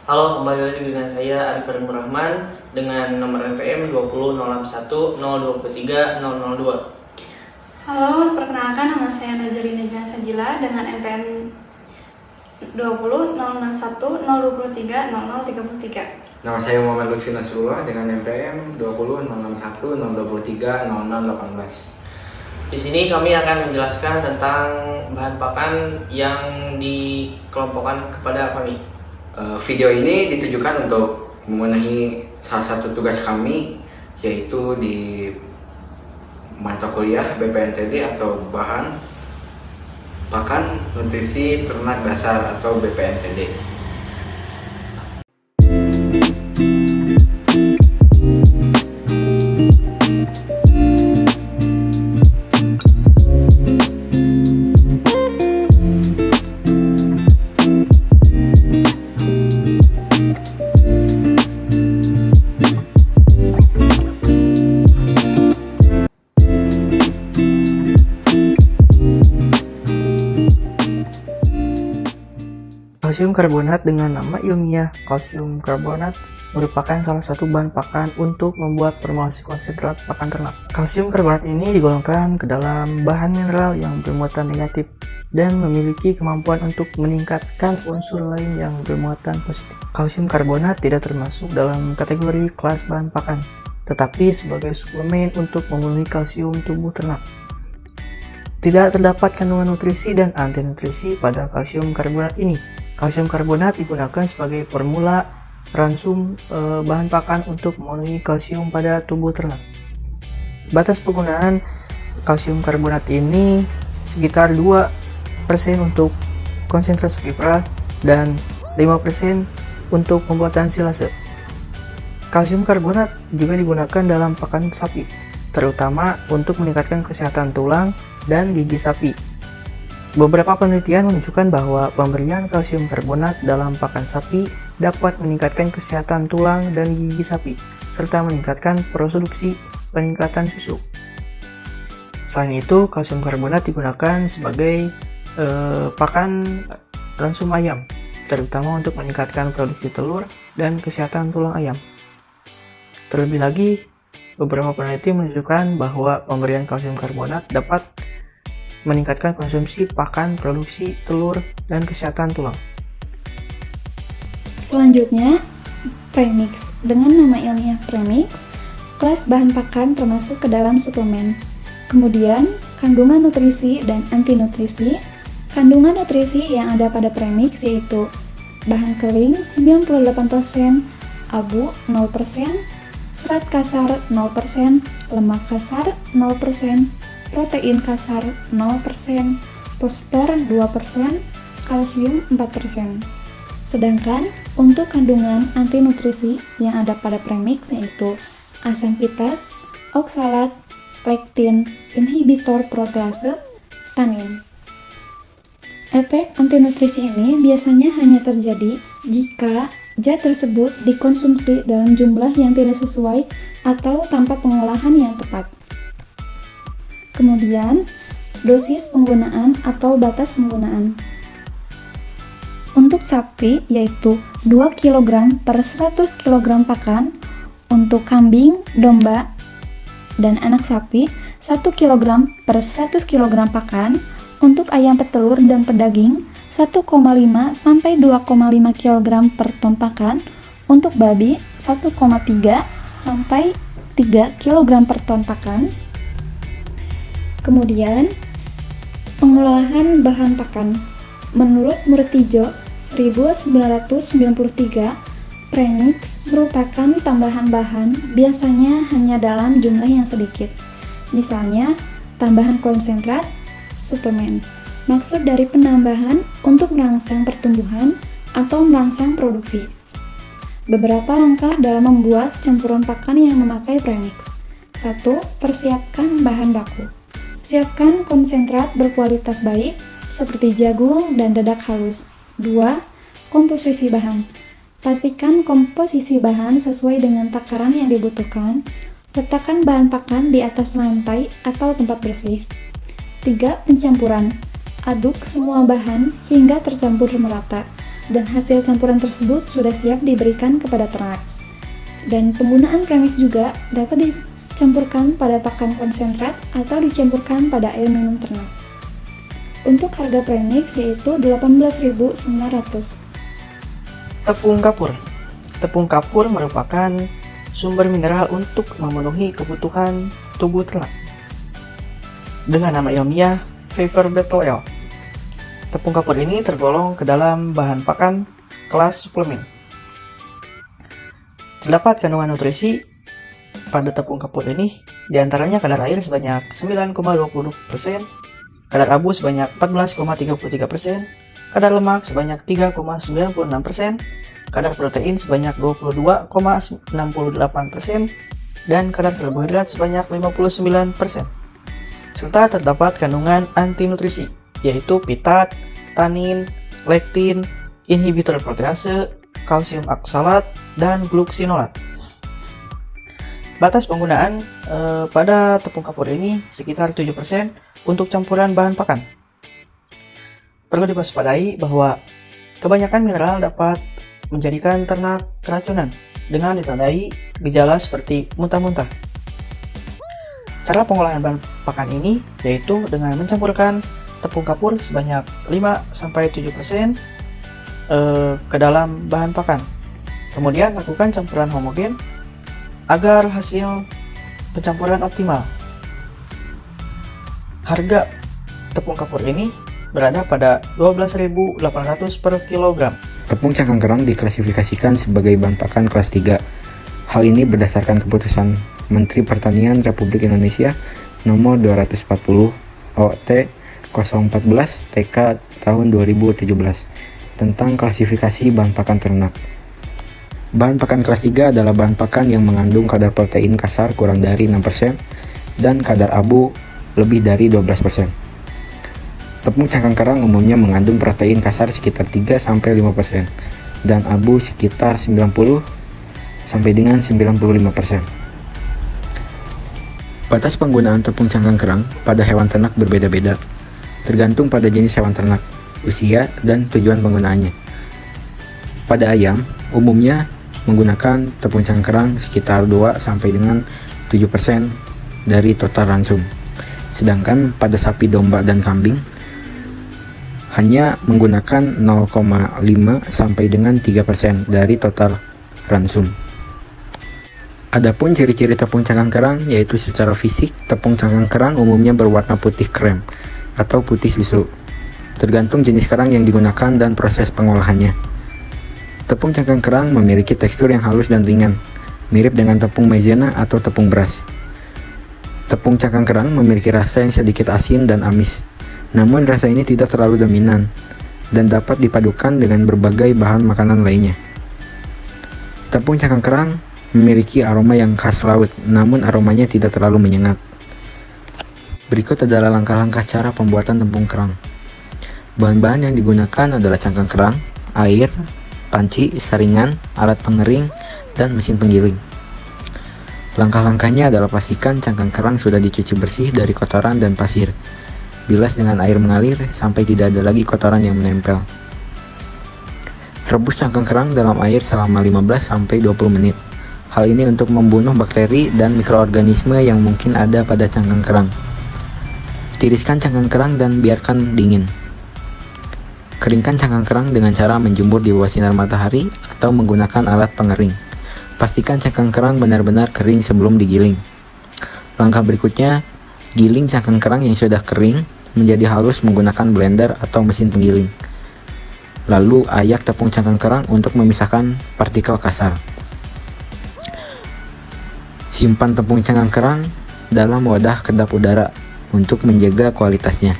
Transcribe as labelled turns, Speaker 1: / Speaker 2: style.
Speaker 1: Halo, kembali lagi dengan saya Arif Karim Rahman dengan nomor NPM 20 001 023 002.
Speaker 2: Halo, perkenalkan nama saya Nazarina Dian Sajila dengan NPM 20 061 023 0033.
Speaker 3: Nama saya Muhammad Lutfi Nasrullah dengan NPM 20 061 023 0018.
Speaker 1: Di sini kami akan menjelaskan tentang bahan pakan yang dikelompokkan kepada kami.
Speaker 3: Video ini ditujukan untuk memenuhi salah satu tugas kami, yaitu di mata kuliah BPNTD atau bahan pakan nutrisi ternak dasar atau BPNTD.
Speaker 4: Kalsium karbonat dengan nama ilmiah kalsium karbonat merupakan salah satu bahan pakan untuk membuat formulasi konsentrat pakan ternak. Kalsium karbonat ini digolongkan ke dalam bahan mineral yang bermuatan negatif dan memiliki kemampuan untuk meningkatkan unsur lain yang bermuatan positif. Kalsium karbonat tidak termasuk dalam kategori kelas bahan pakan, tetapi sebagai suplemen untuk memenuhi kalsium tubuh ternak. Tidak terdapat kandungan nutrisi dan antinutrisi pada kalsium karbonat ini. Kalsium karbonat digunakan sebagai formula ransum bahan pakan untuk memenuhi kalsium pada tubuh ternak. Batas penggunaan kalsium karbonat ini sekitar 2% untuk konsentrat sulfura dan 5% untuk pembuatan silase. Kalsium karbonat juga digunakan dalam pakan sapi, terutama untuk meningkatkan kesehatan tulang dan gigi sapi. Beberapa penelitian menunjukkan bahwa pemberian kalsium karbonat dalam pakan sapi dapat meningkatkan kesehatan tulang dan gigi sapi, serta meningkatkan produksi peningkatan susu. Selain itu, kalsium karbonat digunakan sebagai pakan ransum ayam, terutama untuk meningkatkan produksi telur dan kesehatan tulang ayam. Terlebih lagi, beberapa peneliti menunjukkan bahwa pemberian kalsium karbonat dapat meningkatkan konsumsi pakan, produksi telur, dan kesehatan tulang.
Speaker 2: Selanjutnya, premix. Dengan nama ilmiah premix, kelas bahan pakan termasuk ke dalam suplemen. Kemudian, kandungan nutrisi dan antinutrisi. Kandungan nutrisi yang ada pada premix yaitu bahan kering 98%, abu 0%, serat kasar 0%, lemak kasar 0%, protein kasar 0%, fosfor 2%, kalsium 4%. Sedangkan untuk kandungan antinutrisi yang ada pada premix yaitu asam pitat, oksalat, lektin, inhibitor protease, tanin. Efek antinutrisi ini biasanya hanya terjadi jika zat tersebut dikonsumsi dalam jumlah yang tidak sesuai atau tanpa pengolahan yang tepat. Kemudian, dosis penggunaan atau batas penggunaan. Untuk sapi yaitu 2 kg per 100 kg pakan, untuk kambing, domba, dan anak sapi 1 kg per 100 kg pakan, untuk ayam petelur dan pedaging 1,5 sampai 2,5 kg per ton pakan, untuk babi 1,3 sampai 3 kg per ton pakan. Kemudian, pengolahan bahan pakan. Menurut Murtijo 1993, premix merupakan tambahan bahan biasanya hanya dalam jumlah yang sedikit. Misalnya, tambahan konsentrat, suplemen. Maksud dari penambahan untuk merangsang pertumbuhan atau merangsang produksi. Beberapa langkah dalam membuat campuran pakan yang memakai premix. 1. Persiapkan bahan baku. Siapkan konsentrat berkualitas baik seperti jagung dan dedak halus. 2. Komposisi bahan. Pastikan komposisi bahan sesuai dengan takaran yang dibutuhkan. Letakkan bahan pakan di atas lantai atau tempat bersih. 3. Pencampuran. Aduk semua bahan hingga tercampur merata, dan hasil campuran tersebut sudah siap diberikan kepada ternak. Dan penggunaan premix juga dapat dicampurkan pada pakan konsentrat atau dicampurkan pada air minum ternak. Untuk harga premix yaitu 18.900.
Speaker 4: Tepung kapur. Tepung kapur merupakan sumber mineral untuk memenuhi kebutuhan tubuh ternak. Dengan nama ilmiah Fiber Oil. Tepung kapur ini tergolong ke dalam bahan pakan kelas suplemen. Terdapat kandungan nutrisi pada tepung kapur ini, diantaranya kadar air sebanyak 9,20%, kadar abu sebanyak 14,33%, kadar lemak sebanyak 3,96%, kadar protein sebanyak 22,68%, dan kadar karbohidrat sebanyak 59%. Serta terdapat kandungan anti nutrisi, yaitu pitat, tanin, lektin, inhibitor protease, kalsium oksalat, dan gluksinolat. Batas penggunaan pada tepung kapur ini sekitar 7% untuk campuran bahan pakan. Perlu diwaspadai bahwa kebanyakan mineral dapat menjadikan ternak keracunan dengan ditandai gejala seperti muntah-muntah. Cara pengolahan bahan pakan ini yaitu dengan mencampurkan tepung kapur sebanyak 5-7% ke dalam bahan pakan. Kemudian lakukan campuran homogen agar hasil pencampuran optimal. Harga tepung kapur ini berada pada 12.800 per kilogram.
Speaker 3: Tepung cangkang kerang diklasifikasikan sebagai bahan pakan kelas 3. Hal ini berdasarkan keputusan Menteri Pertanian Republik Indonesia nomor 240 OT 014 TK tahun 2017 tentang klasifikasi bahan pakan ternak. Bahan pakan kelas 3 adalah bahan pakan yang mengandung kadar protein kasar kurang dari 6% dan kadar abu lebih dari 12%. Tepung cangkang kerang umumnya mengandung protein kasar sekitar 3-5% dan abu sekitar 90 sampai dengan 95%. Batas penggunaan tepung cangkang kerang pada hewan ternak berbeda-beda, tergantung pada jenis hewan ternak, usia, dan tujuan penggunaannya. Pada ayam, umumnya menggunakan tepung cangkang kerang sekitar 2 sampai dengan 7% dari total ransum. Sedangkan pada sapi, domba, dan kambing hanya menggunakan 0,5 sampai dengan 3% dari total ransum. Adapun ciri-ciri tepung cangkang kerang yaitu secara fisik, tepung cangkang kerang umumnya berwarna putih krem atau putih susu, tergantung jenis kerang yang digunakan dan proses pengolahannya. Tepung cangkang kerang memiliki tekstur yang halus dan ringan, mirip dengan tepung maizena atau tepung beras. Tepung cangkang kerang memiliki rasa yang sedikit asin dan amis, namun rasa ini tidak terlalu dominan dan dapat dipadukan dengan berbagai bahan makanan lainnya. Tepung cangkang kerang memiliki aroma yang khas laut, namun aromanya tidak terlalu menyengat. Berikut adalah langkah-langkah cara pembuatan tepung kerang. Bahan-bahan yang digunakan adalah cangkang kerang, air, panci, saringan, alat pengering, dan mesin penggiling. Langkah-langkahnya adalah pastikan cangkang kerang sudah dicuci bersih dari kotoran dan pasir. Bilas dengan air mengalir sampai tidak ada lagi kotoran yang menempel. Rebus cangkang kerang dalam air selama 15-20 menit. Hal ini untuk membunuh bakteri dan mikroorganisme yang mungkin ada pada cangkang kerang. Tiriskan cangkang kerang dan biarkan dingin. Keringkan cangkang kerang dengan cara menjemur di bawah sinar matahari atau menggunakan alat pengering. Pastikan cangkang kerang benar-benar kering sebelum digiling. Langkah berikutnya, giling cangkang kerang yang sudah kering menjadi halus menggunakan blender atau mesin penggiling. Lalu ayak tepung cangkang kerang untuk memisahkan partikel kasar. Simpan tepung cangkang kerang dalam wadah kedap udara untuk menjaga kualitasnya.